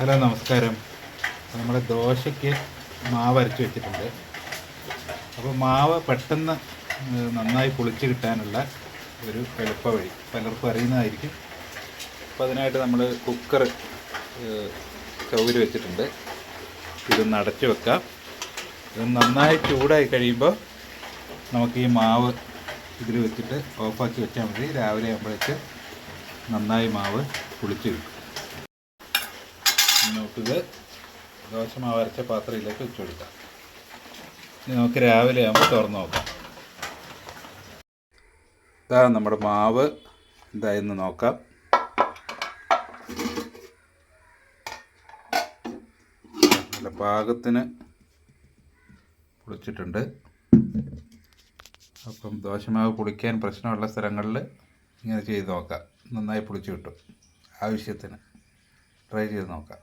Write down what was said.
Hello നമസ്കാരം. നമ്മൾ ദോശയ്ക്ക് മാവ് അരച്ച് വെച്ചിട്ടുണ്ട്. അപ്പോൾ മാവ് പെട്ടെന്ന് നന്നായി പൊളിച്ച് കിട്ടാനുള്ള ഒരു എളുപ്പ വഴി പലർക്കും അറിയുന്നതായിരിക്കും. അപ്പോൾ അതിനായിട്ട് നമ്മൾ കുക്കർ സ്റ്റൗവിൽ വെച്ചിട്ടുണ്ട്. ഇതൊന്ന് അടച്ചു വെക്കാം. ഇത് നന്നായി ചൂടായി കഴിയുമ്പോൾ നമുക്ക് ഈ മാവ് ഇതിൽ വെച്ചിട്ട് ഓഫാക്കി വെച്ചാൽ മതി. രാവിലെ ആകുമ്പോഴേക്ക് നന്നായി മാവ് പൊളിച്ച് കിട്ടും. നമുക്കിത് ദോശമാവ് അരച്ച പാത്രത്തിലേക്ക് വെച്ച് കൊടുക്കാം. ഇനി നമുക്ക് രാവിലെ ആകുമ്പോൾ തുറന്ന് നോക്കാം. ഇതാ നമ്മുടെ മാവ് ഇതായെന്ന് നോക്കാം. നല്ല പാകത്തിന് പൊളിച്ചിട്ടുണ്ട്. അപ്പം ദോശമാവ് പൊളിക്കാൻ പ്രശ്നമുള്ള സ്ഥലങ്ങളിൽ ഇങ്ങനെ ചെയ്ത് നോക്കാം. നന്നായി പൊളിച്ച് കിട്ടും. ആവശ്യത്തിന് ട്രൈ ചെയ്ത് നോക്കാം.